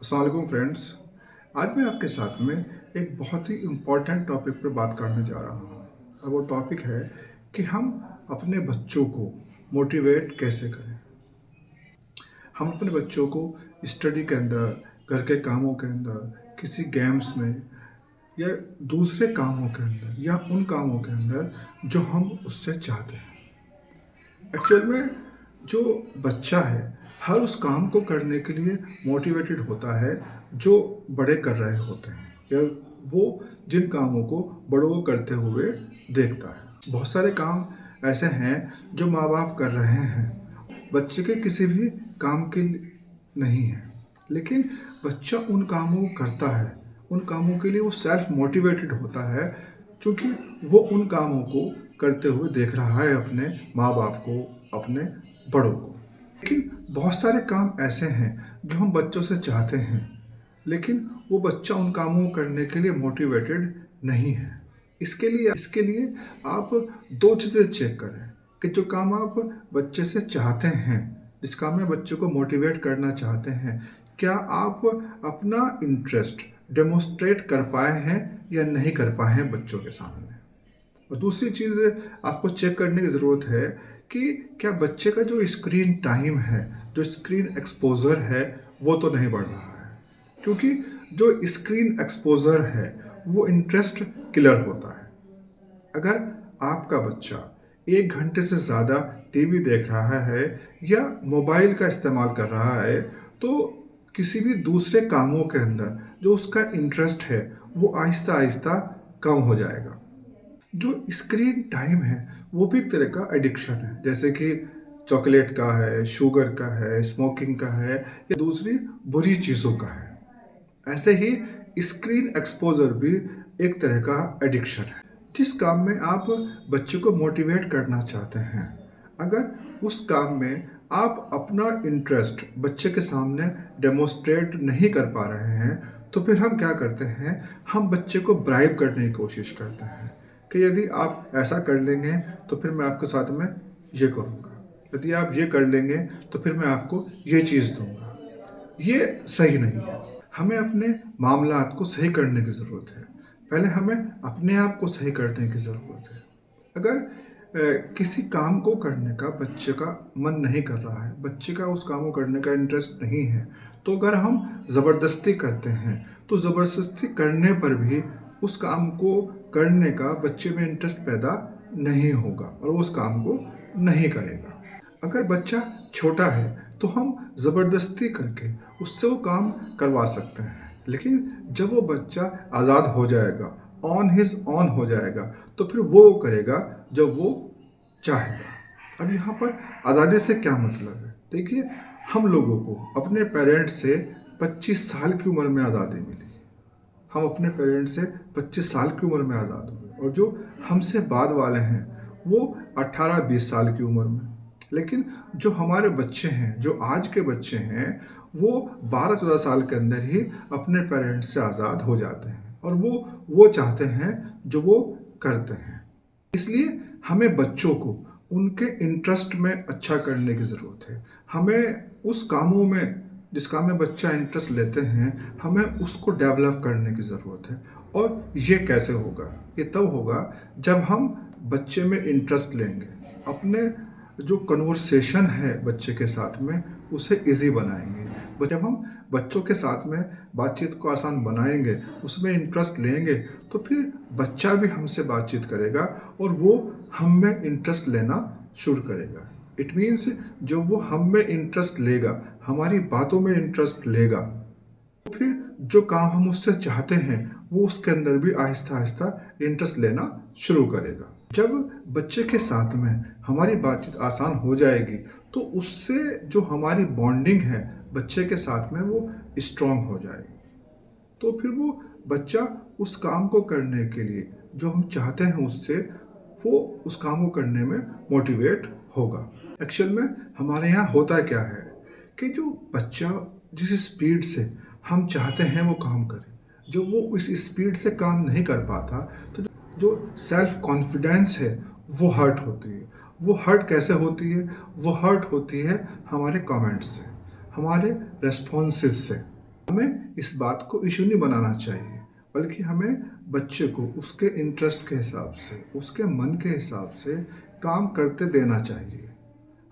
अस्सलाम वालेकुम फ्रेंड्स। आज मैं आपके साथ में एक बहुत ही इम्पोर्टेंट टॉपिक पर बात करने जा रहा हूँ और वो टॉपिक है कि हम अपने बच्चों को मोटिवेट कैसे करें। हम अपने बच्चों को स्टडी के अंदर, घर के कामों के अंदर, किसी गेम्स में या दूसरे कामों के अंदर या उन कामों के अंदर जो हम उससे चाहते हैं। एक्चुअल में जो बच्चा है हर उस काम को करने के लिए मोटिवेटेड होता है जो बड़े कर रहे होते हैं या वो जिन कामों को बड़ों को करते हुए देखता है। बहुत सारे काम ऐसे हैं जो माँ बाप कर रहे हैं, बच्चे के किसी भी काम के नहीं है, लेकिन बच्चा उन कामों को करता है। उन कामों के लिए वो सेल्फ मोटिवेटेड होता है क्योंकि वो उन कामों को करते हुए देख रहा है अपने माँ बाप को, अपने बड़ों को। लेकिन बहुत सारे काम ऐसे हैं जो हम बच्चों से चाहते हैं, लेकिन वो बच्चा उन कामों को करने के लिए मोटिवेटेड नहीं है। इसके लिए आप दो चीज़ें चेक करें कि जो काम आप बच्चे से चाहते हैं, जिस काम में बच्चे को मोटिवेट करना चाहते हैं, क्या आप अपना इंटरेस्ट डेमोस्ट्रेट कर पाए हैं या नहीं कर पाए हैं बच्चों के सामने। और दूसरी चीज़ आपको चेक करने की ज़रूरत है कि क्या बच्चे का जो स्क्रीन टाइम है, जो स्क्रीन एक्सपोज़र है, वो तो नहीं बढ़ रहा है। क्योंकि जो स्क्रीन एक्सपोज़र है वो इंटरेस्ट किलर होता है। अगर आपका बच्चा 1 घंटे से ज़्यादा टीवी देख रहा है या मोबाइल का इस्तेमाल कर रहा है, तो किसी भी दूसरे कामों के अंदर जो उसका इंटरेस्ट है वो आहिस्ता आहिस्ता कम हो जाएगा। जो स्क्रीन टाइम है वो भी एक तरह का एडिक्शन है, जैसे कि चॉकलेट का है, शुगर का है, स्मोकिंग का है या दूसरी बुरी चीज़ों का है। ऐसे ही स्क्रीन एक्सपोजर भी एक तरह का एडिक्शन है। जिस काम में आप बच्चे को मोटिवेट करना चाहते हैं, अगर उस काम में आप अपना इंटरेस्ट बच्चे के सामने डेमोस्ट्रेट नहीं कर पा रहे हैं, तो फिर हम क्या करते हैं, हम बच्चे को ब्राइब करने की कोशिश करते हैं कि यदि आप ऐसा कर लेंगे तो फिर मैं आपके साथ में ये करूँगा, यदि आप ये कर लेंगे तो फिर मैं आपको ये चीज़ दूँगा। ये सही नहीं है। हमें अपने मामलात को सही करने की ज़रूरत है। पहले हमें अपने आप को सही करने की ज़रूरत है। अगर किसी काम को करने का बच्चे का मन नहीं कर रहा है, बच्चे का उस काम को करने का इंटरेस्ट नहीं है, तो अगर हम ज़बरदस्ती करते हैं, तो ज़बरदस्ती करने पर भी उस काम को करने का बच्चे में इंटरेस्ट पैदा नहीं होगा और वो उस काम को नहीं करेगा। अगर बच्चा छोटा है तो हम ज़बरदस्ती करके उससे वो काम करवा सकते हैं, लेकिन जब वो बच्चा आज़ाद हो जाएगा, ऑन हिज ऑन हो जाएगा, तो फिर वो करेगा जब वो चाहेगा। अब यहाँ पर आज़ादी से क्या मतलब है? देखिए, हम लोगों को अपने पेरेंट्स से 25 साल की उम्र में आज़ादी मिली। हम अपने पेरेंट्स से 25 साल की उम्र में आज़ाद हुए और जो हमसे बाद वाले हैं वो 18-20 साल की उम्र में। लेकिन जो हमारे बच्चे हैं, जो आज के बच्चे हैं, वो 12-14 साल के अंदर ही अपने पेरेंट्स से आज़ाद हो जाते हैं और वो चाहते हैं जो वो करते हैं। इसलिए हमें बच्चों को उनके इंटरेस्ट में अच्छा करने की ज़रूरत है। हमें उस कामों में, जिस काम में बच्चा इंटरेस्ट लेते हैं, हमें उसको डेवलप करने की ज़रूरत है। और ये कैसे होगा? ये तब होगा जब हम बच्चे में इंटरेस्ट लेंगे, अपने जो कन्वर्सेशन है बच्चे के साथ में उसे इजी बनाएंगे। जब हम बच्चों के साथ में बातचीत को आसान बनाएंगे, उसमें इंटरेस्ट लेंगे, तो फिर बच्चा भी हमसे बातचीत करेगा और वो हम में इंटरेस्ट लेना शुरू करेगा। इट मीन्स जब वो हम में इंटरेस्ट लेगा, हमारी बातों में इंटरेस्ट लेगा, तो फिर जो काम हम उससे चाहते हैं वो उसके अंदर भी आहिस्ता आहिस्ता इंटरेस्ट लेना शुरू करेगा। जब बच्चे के साथ में हमारी बातचीत आसान हो जाएगी, तो उससे जो हमारी बॉन्डिंग है बच्चे के साथ में वो स्ट्रांग हो जाएगी। तो फिर वो बच्चा उस काम को करने के लिए जो हम चाहते हैं उससे, वो उस काम को करने में मोटिवेट होगा। एक्चुअल में हमारे यहाँ होता क्या है कि जो बच्चा जिस स्पीड से हम चाहते हैं वो काम करे, जो वो इस स्पीड से काम नहीं कर पाता, तो जो सेल्फ कॉन्फिडेंस है वो हर्ट होती है। वो हर्ट कैसे होती है? वो हर्ट होती है हमारे कमेंट्स से, हमारे रेस्पॉन्सेस से। हमें इस बात को इशू नहीं बनाना चाहिए, बल्कि हमें बच्चे को उसके इंटरेस्ट के हिसाब से, उसके मन के हिसाब से काम करते देना चाहिए।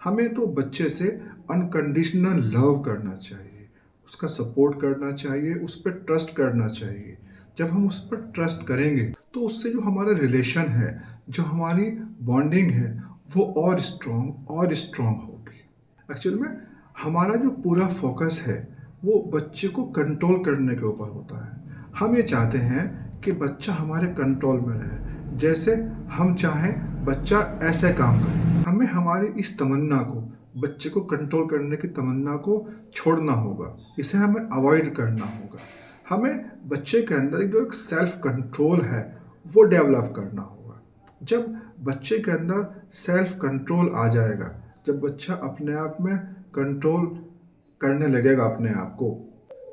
हमें तो बच्चे से अनकंडीशनल लव करना चाहिए, उसका सपोर्ट करना चाहिए, उस पर ट्रस्ट करना चाहिए। जब हम उस पर ट्रस्ट करेंगे तो उससे जो हमारा रिलेशन है, जो हमारी बॉन्डिंग है, वो और स्ट्रॉन्ग होगी। एक्चुअल में हमारा जो पूरा फोकस है वो बच्चे को कंट्रोल करने के ऊपर होता है। हम ये चाहते हैं कि बच्चा हमारे कंट्रोल में रहे, जैसे हम चाहें बच्चा ऐसे काम करे। हमें हमारी इस तमन्ना को, बच्चे को कंट्रोल करने की तमन्ना को छोड़ना होगा, इसे हमें अवॉइड करना होगा। हमें बच्चे के अंदर जो एक सेल्फ कंट्रोल है वो डेवलप करना होगा। जब बच्चे के अंदर सेल्फ कंट्रोल आ जाएगा, जब बच्चा अपने आप में कंट्रोल करने लगेगा अपने आप को,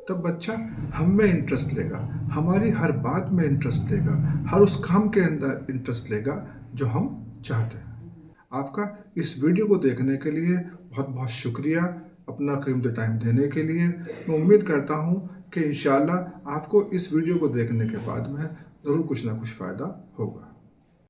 तब बच्चा हम में इंटरेस्ट लेगा, हमारी हर बात में इंटरेस्ट लेगा, हर उस काम के अंदर इंटरेस्ट लेगा जो हम चाहते हैं। आपका इस वीडियो को देखने के लिए बहुत बहुत शुक्रिया, अपना कीमती टाइम देने के लिए। मैं उम्मीद करता हूँ कि इंशाल्लाह आपको इस वीडियो को देखने के बाद में ज़रूर कुछ ना कुछ फ़ायदा होगा।